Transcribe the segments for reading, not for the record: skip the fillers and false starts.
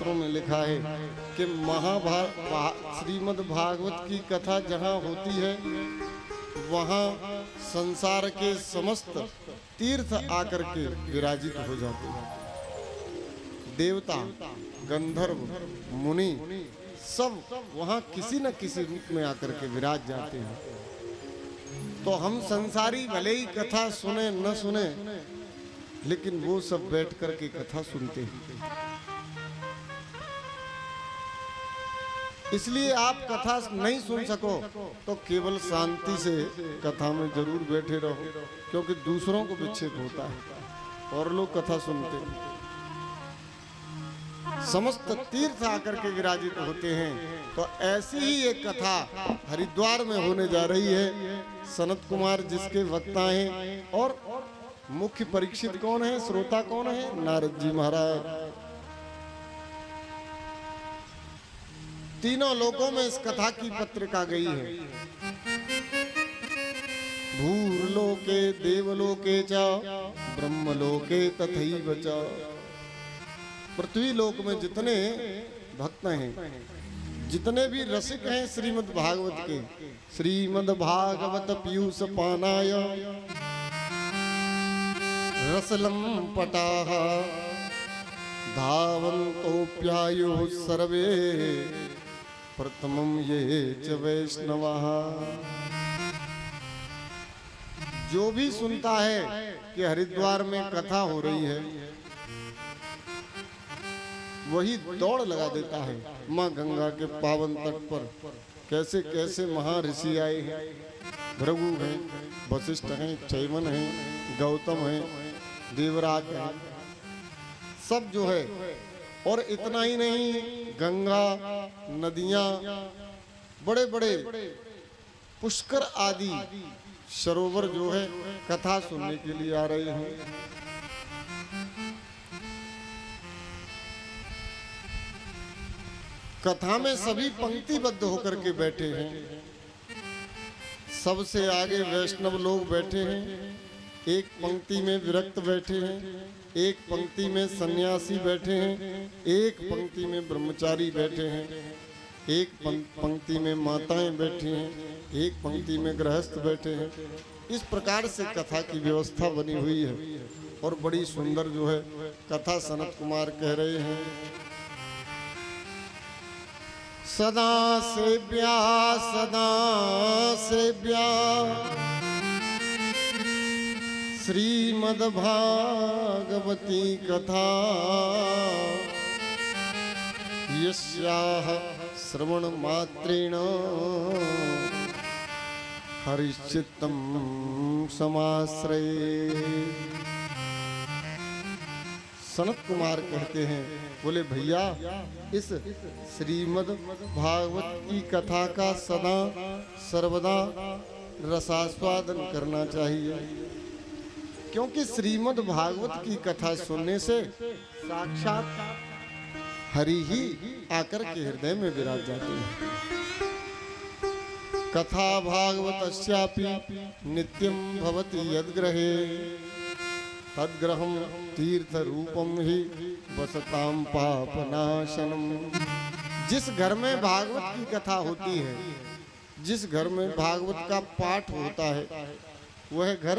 शास्त्रों में लिखा है कि श्रीमद् भागवत की कथा जहाँ होती है वहाँ संसार के समस्त तीर्थ आकर के विराजित हो जाते हैं। देवता, गंधर्व, मुनि सब वहाँ किसी न किसी रूप में आकर के विराज जाते हैं। तो हम संसारी भले ही कथा सुने न सुने, लेकिन वो सब बैठ कर के कथा सुनते हैं। इसलिए आप कथा नहीं सुन सको तो केवल शांति से कथा में जरूर बैठे रहो, क्योंकि दूसरों को विक्षेप होता है और लोग कथा सुनते हैं। समस्त तीर्थ आकर के विराजित होते हैं। तो ऐसी ही एक कथा हरिद्वार में होने जा रही है। सनत कुमार जिसके वक्ता हैं और मुख्य परीक्षित कौन है, श्रोता कौन है? नारद जी महाराज। तीनों लोकों में इस कथा की पत्रिका गई है। भूर्लोके देवलोके च ब्रह्मलोके तथैव च। पृथ्वी लोक में जितने भक्त हैं, जितने भी रसिक हैं श्रीमद् भागवत के, श्रीमद् भागवत पीयूष पानाय रसलम पटाः धावन्तोऽप्यायुः सर्वे प्रथमं ये च वैष्णवाः। जो भी सुनता है कि हरिद्वार में कथा हो रही है, वही दौड़ लगा देता है माँ गंगा के पावन तट पर। कैसे कैसे महर्षि आए हैं, भृगु हैं, वशिष्ठ हैं, चैवन हैं, गौतम हैं, देवराज हैं, सब जो है। और इतना ही नहीं, गंगा, नदियाँ, बड़े बड़े पुष्कर आदि सरोवर जो है कथा सुनने के लिए आ रहे हैं। कथा में सभी पंक्तिबद्ध होकर के बैठे हैं। सबसे आगे वैष्णव लोग बैठे हैं, एक पंक्ति में विरक्त बैठे हैं, एक पंक्ति में सन्यासी बैठे हैं, एक पंक्ति में ब्रह्मचारी बैठे हैं, एक पंक्ति में माताएं बैठी हैं, एक पंक्ति में गृहस्थ बैठे हैं। इस प्रकार से कथा की व्यवस्था बनी हुई है और बड़ी सुंदर जो है कथा सनत कुमार कह रहे हैं। सदा सेव्या श्रीमद् भागवती कथा यस्याः श्रवण मात्रेण हरिश्चित्तं समाश्रये। सनत कुमार कहते हैं, बोले भैया इस श्रीमद् भागवत की कथा का सदा सर्वदा रसास्वादन करना चाहिए, क्योंकि श्रीमद् भागवत की कथा सुनने से साक्षात हरि ही आकर के हृदय में विराज जाते हैं। कथा भागवतस्यापि नित्यं भवति यद्ग्रहे तद्ग्रहं तीर्थ रूपम ही वसताम पापनाशनम। जिस घर में भागवत की कथा होती है, जिस घर में भागवत का पाठ होता है, वह घर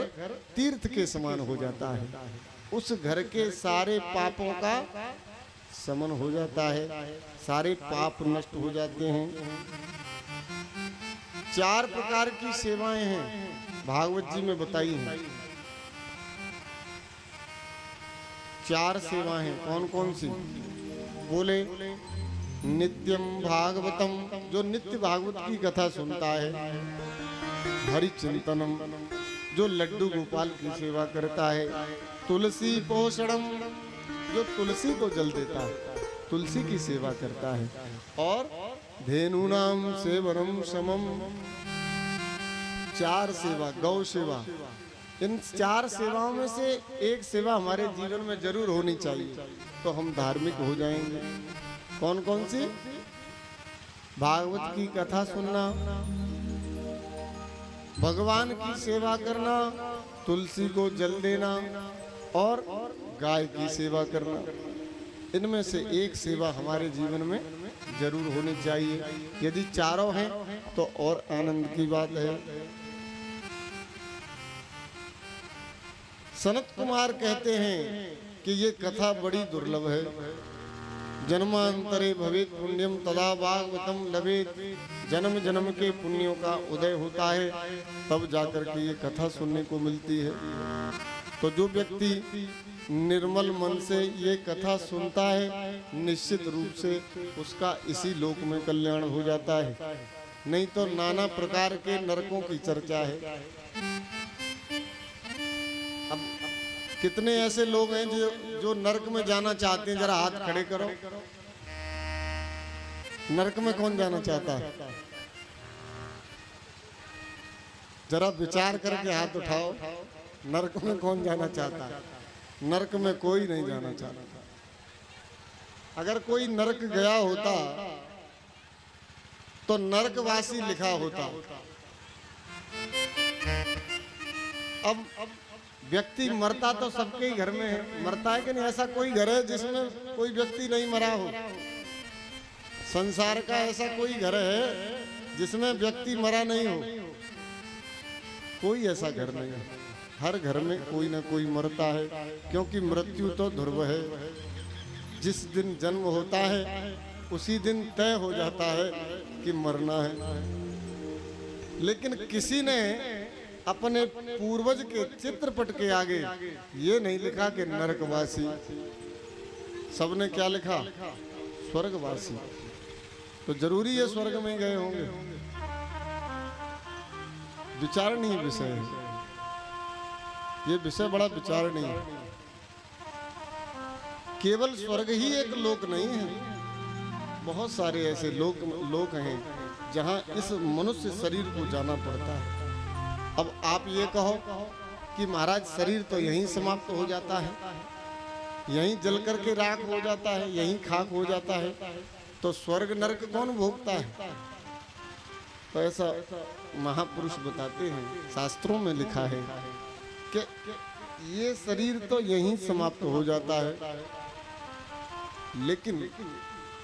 तीर्थ के समान हो जाता है। उस घर के सारे पापों का शमन हो जाता है, सारे पाप नष्ट हो जाते हैं। 4 प्रकार की सेवाएं हैं भागवत जी में बताई हैं। 4 सेवाएं हैं, कौन कौन सी? बोले नित्यम भागवतम, जो नित्य भागवत की कथा सुनता है। हरि चिंतनम, जो लड्डू गोपाल की सेवा करता है। तुलसी पोषणम, जो तुलसी को जल देता है, तुलसी की सेवा करता है। और धेनुनाम सेवनम समम, 4 सेवा, गौ सेवा। इन 4 सेवाओं में से एक सेवा हमारे जीवन में जरूर होनी चाहिए, तो हम धार्मिक हो जाएंगे। कौन कौन सी? भागवत की कथा सुनना, भगवान की सेवा करना, तुलसी को जल देना और गाय की सेवा करना। इनमें से एक सेवा हमारे जीवन में जरूर होनी चाहिए। यदि चारों हैं तो और आनंद की बात है। सनत कुमार कहते हैं कि ये कथा बड़ी दुर्लभ है। जन्मांतरे भवेत पुण्यम तदा भागवतम लभेत। जन्म जन्म के पुण्यों का उदय होता है, तब जाकर के ये कथा सुनने को मिलती है। तो जो व्यक्ति निर्मल मन से ये कथा सुनता है, निश्चित रूप से उसका इसी लोक में कल्याण हो जाता है। नहीं तो नाना प्रकार के नरकों की चर्चा है। अब कितने ऐसे लोग हैं जो नरक में जाना चाहते हैं? जरा हाथ खड़े करो। नरक में कौन जाना चाहता है? जरा विचार करके हाथ उठाओ। नरक में कौन जाना चाहता है? नरक में कोई नहीं जाना चाहता। अगर कोई नरक गया होता तो नरकवासी लिखा होता। अब व्यक्ति मरता तो सबके ही घर में है, मरता है कि नहीं? ऐसा कोई घर है जिसमें कोई व्यक्ति नहीं मरा हो? संसार का ऐसा कोई घर है जिसमें व्यक्ति मरा नहीं हो? कोई ऐसा घर नहीं है। हर घर में कोई ना कोई मरता है, क्योंकि मृत्यु तो ध्रुव है। जिस दिन जन्म होता है उसी दिन तय हो जाता है कि मरना है। लेकिन किसी ने अपने पूर्वज के चित्रपट के आगे ये नहीं लिखा कि नरकवासी। सबने क्या लिखा? स्वर्गवासी। तो जरूरी है स्वर्ग में गए होंगे। विचारणीय विषय है ये। विषय बड़ा विचारणीय है। केवल स्वर्ग ही एक लोक नहीं है, बहुत सारे ऐसे लोक हैं जहां इस मनुष्य शरीर को जाना पड़ता है। अब आप ये कहो कि महाराज शरीर तो यहीं समाप्त हो जाता है, यहीं जल करके राख हो जाता है, यहीं खाक हो जाता है, तो स्वर्ग नरक कौन भोगता है? तो ऐसा महापुरुष बताते हैं, शास्त्रों में लिखा है कि ये शरीर तो यहीं समाप्त हो जाता है, लेकिन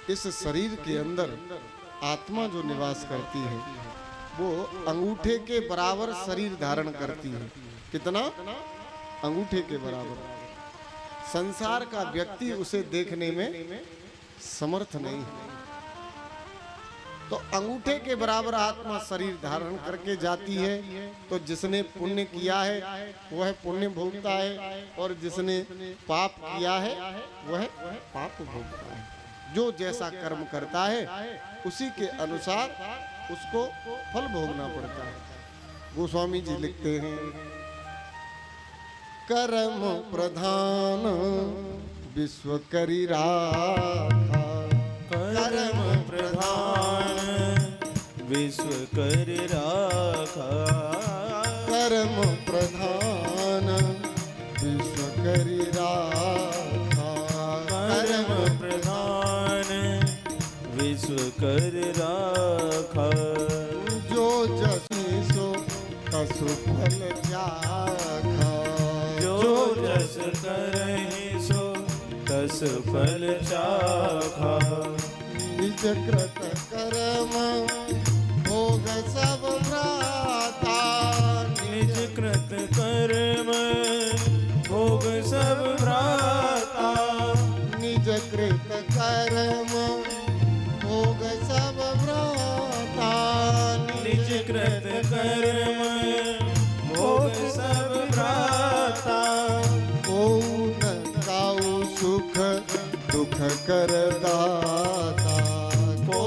इस शरीर के अंदर आत्मा जो निवास करती है वो अंगूठे के बराबर शरीर धारण करती है। कितना? अंगूठे के बराबर। संसार का व्यक्ति उसे देखने में समर्थ नहीं है। तो अंगूठे के बराबर आत्मा शरीर धारण करके जाती है। तो जिसने पुण्य किया है वह पुण्य भोगता है, और जिसने पाप किया है वह पाप भोगता है। जो जैसा कर्म करता है उसी के अनुसार उसको फल भोगना पड़ता है। गोस्वामी जी लिखते हैं, कर्म प्रधान विश्व करी राखा। कर्म प्रधान विश्व कर राखा। कर्म प्रधान विश्व करी राखा। कर्म प्रधान विश्व कर राखा। जो जसी सो तसु फल चाखा। जो जस करहि सो तस फल चाखा। निज कृत कर्म भोग सब भ्राता। निज कृत कर्म भोग सब भ्राता। निज कृत कर्म भोग सब भ्राता। निज कृत कर्म भोग सब भ्राता। को न काऊ सुख दुख कर दाता। को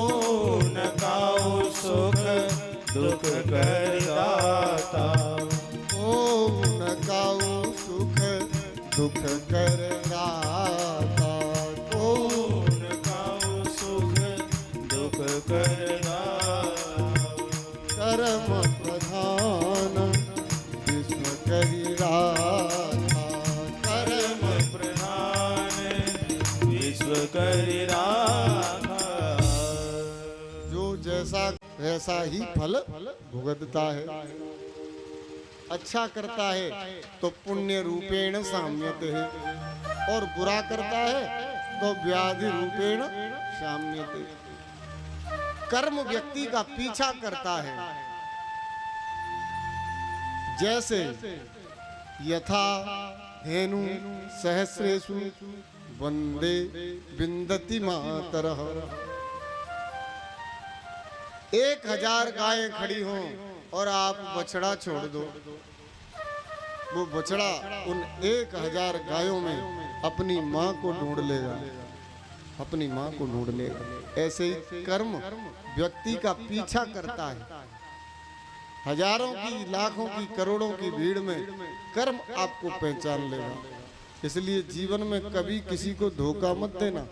न काऊ सुख दुख कर दाता। को न काऊ सुख दुख कर दाता। को न काऊ सुख दुख कर दाता। कर्म प्रधान विश्व करी राखा। कर्म प्रधान विश्व कर राखा। जो जैसा वैसा ही फल भुगतता है। अच्छा करता है तो पुण्य रूपेण साम्यते है, और बुरा करता है तो व्याधि रूपेण शाम्यते। कर्म व्यक्ति का पीछा करता है, जैसे यथा धेनु सहस्रेषु वंदे विंदति मातरः। 1000 गायें खड़ी हों और आप बछड़ा छोड़ दो, वो बछड़ा उन 1000 गायों में अपनी माँ को ढूंढ लेगा, अपनी माँ को ढूंढ लेगा। ऐसे ही कर्म व्यक्ति का पीछा करता है। हजारों की, लाखों की, करोड़ों की भीड़ में कर्म आपको पहचान लेगा। इसलिए जीवन में कभी किसी को धोखा मत देना।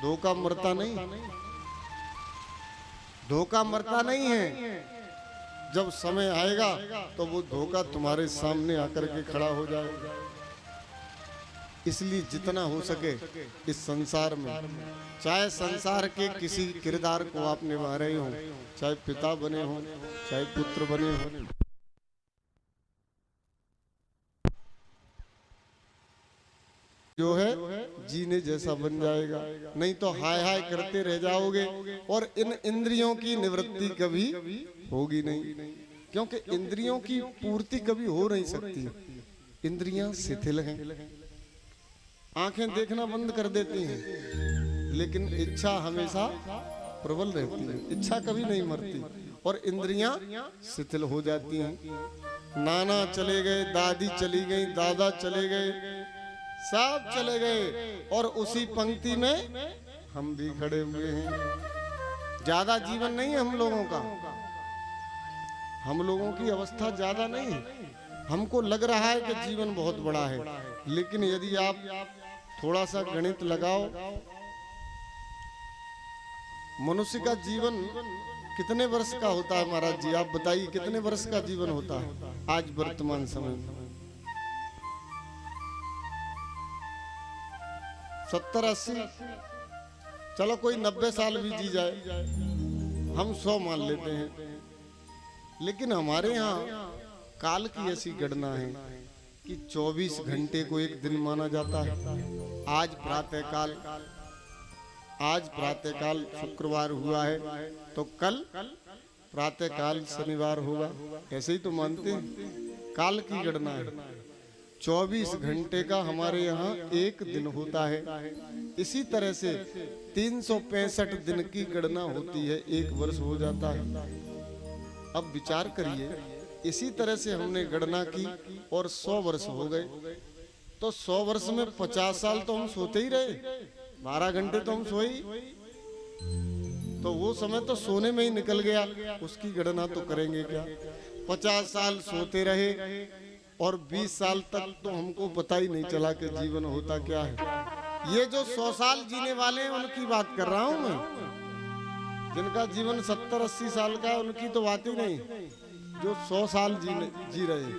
धोखा मरता नहीं, धोखा मरता नहीं है। जब समय आएगा तो वो धोखा तुम्हारे सामने आकर के खड़ा हो जाएगा। इसलिए जितना हो सके इस संसार में, चाहे संसार के किसी किरदार को आप निभा रहे हो, चाहे पिता बने हो, चाहे पुत्र बने हो, जो है जीने जैसा बन जाएगा। नहीं तो हाय हाय करते रह जाओगे और इन इंद्रियों की निवृत्ति कभी होगी नहीं, क्योंकि इंद्रियों की पूर्ति कभी हो नहीं सकती। इंद्रियां शिथिल हैं, आंखें देखना बंद कर देती हैं, लेकिन इच्छा हमेशा प्रबल रहती है। इच्छा कभी नहीं मरती और इंद्रियां शिथिल हो जाती हैं। नाना चले गए, दादी चली गई, दादा चले गए, सब चले गए और उसी पंक्ति में हम भी खड़े हुए हैं। ज्यादा जीवन नहीं है हम लोगों का, हम लोगों की अवस्था ज्यादा नहीं है। हमको लग रहा है कि जीवन बहुत बड़ा है, लेकिन यदि आप थोड़ा सा गणित लगाओ, मनुष्य का जीवन कितने वर्ष का होता है महाराज जी? आप बताइए कितने वर्ष का जीवन होता है आज वर्तमान समय में? 70-80, चलो कोई 90 साल भी जी जाए, हम 100 मान लेते हैं। लेकिन हमारे यहाँ काल की ऐसी गणना है कि 24 घंटे को एक दिन माना जाता है। आज प्रातःकाल शुक्रवार हुआ है तो कल प्रातःकाल शनिवार होगा, ऐसे ही तो मानते हैं। काल की गणना है, 24 घंटे का हमारे यहाँ एक दिन होता है। इसी तरह से 365 दिन की गणना होती है, एक वर्ष हो जाता है। अब विचार करिए, इसी तरह से हमने गणना की और 100 वर्ष हो गए, तो 100 वर्ष में 50 साल तो हम सोते ही रहे, 12 घंटे तो हम सोए, तो वो समय तो सोने में ही निकल गया, उसकी गणना तो करेंगे क्या? 50 साल सोते रहे और 20 साल तक तो हमको पता ही नहीं चला कि जीवन होता क्या है। ये जो 100 साल जीने वाले हैं उनकी बात कर रहा हूं मैं, जिनका जीवन 70-80 साल का है उनकी तो बात ही नहीं। जो 100 साल जी रहे,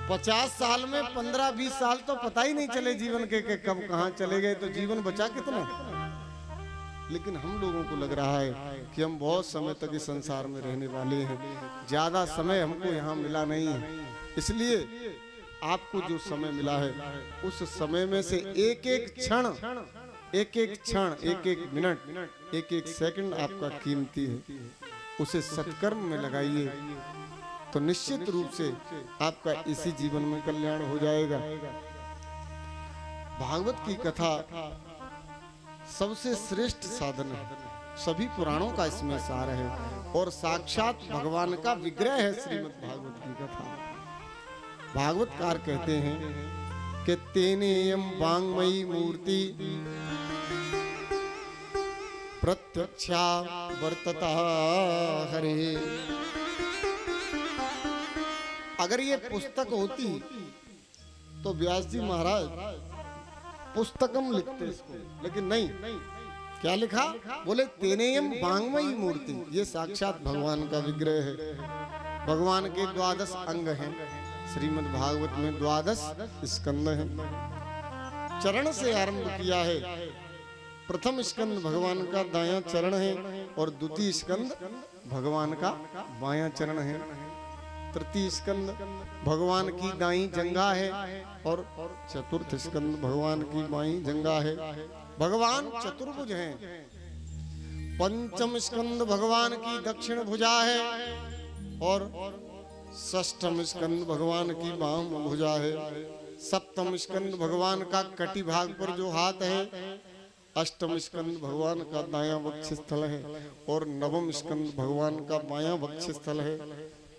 50 साल में 15-20 साल तो पता ही नहीं चले जीवन के कब कहाँ चले गए, तो जीवन बचा कितना? लेकिन हम लोगों को लग रहा है कि हम बहुत समय तक इस संसार में रहने वाले हैं, ज्यादा समय हमको यहाँ मिला नहीं है। इसलिए आपको जो समय मिला है उस समय में से एक एक क्षण, एक एक मिनट, एक एक सेकंड आपका कीमती है। उसे सत्कर्म में लगाइए तो निश्चित रूप से आपका इसी जीवन में कल्याण हो जाएगा। भागवत की कथा सबसे श्रेष्ठ साधन है, सभी पुराणों का इसमें सार है और साक्षात भगवान का विग्रह है श्रीमद् भागवत की कथा। भागवतकार कहते हैं कि तेनेयम वांगमयी मूर्ति प्रत्यक्षा वर्तता हरे। अगर ये पुस्तक होती तो व्यास जी महाराज पुस्तकम लिखते इसको, लेकिन नहीं, क्या लिखा? बोले तेनेयम वांगमयी मूर्ति, ये साक्षात भगवान का विग्रह है। भगवान के 12 अंग हैं, श्रीमद् भागवत में 12 स्कंद हैं। चरण से आरंभ किया है, प्रथम स्कंद भगवान का दायां चरण है और द्वितीय स्कंद भगवान का बायां चरण है। तृतीय स्कंद भगवान की दाई जंगा है और चतुर्थ स्कंद भगवान की बाई जंगा है। भगवान चतुर्भुज हैं। पंचम स्कंद भगवान की दक्षिण भुजा है और षष्ठम स्कंद भगवान की वाम भुजा है। सप्तम स्कंद भगवान का कटी भाग पर जो हाथ है। अष्टम स्कंद भगवान का दायां वक्षस्थल है और नवम स्कंद भगवान का बायां वक्षस्थल है।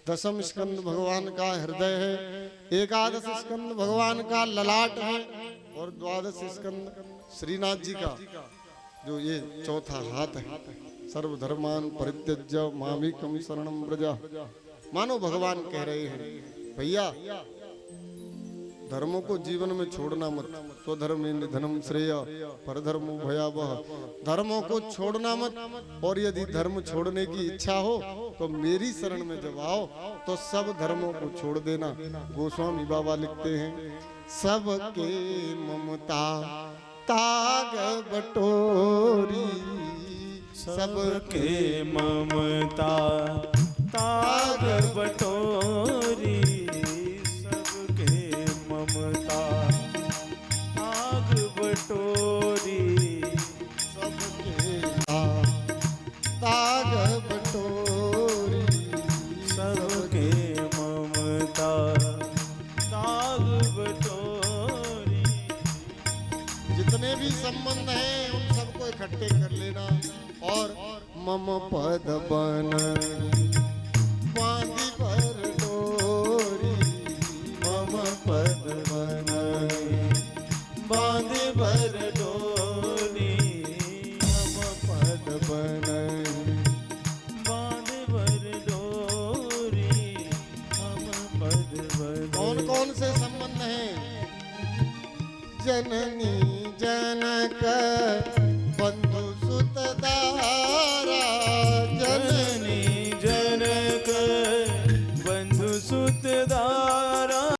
दसम स्कंद भगवान का हृदय है। एकादश स्कंद भगवान का ललाट है और द्वादश स्कंद श्रीनाथ जी का जो ये चौथा हाथ है। सर्वधर्मान परित्यज्य मामेकं शरणं व्रज। मानो भगवान कह रहे हैं भैया धर्मों को जीवन में छोड़ना मत। स्वधर्मे निधनम श्रेय परधर्मो भयावह। धर्मों को छोड़ना मत और यदि धर्म छोड़ने की इच्छा हो तो मेरी शरण में जब आओ तो सब धर्मों को छोड़ देना। गोस्वामी बाबा लिखते हैं सबके ममता ताग बटोरी। सबके ममता ताग बटोरी। सबके ममता ताग बटोरी। सबके ताग बटोरी। सबके ममता ताग बटोरी। जितने भी संबंध हैं उन सबको इकट्ठे कर लेना और मम पद बन बांधी पर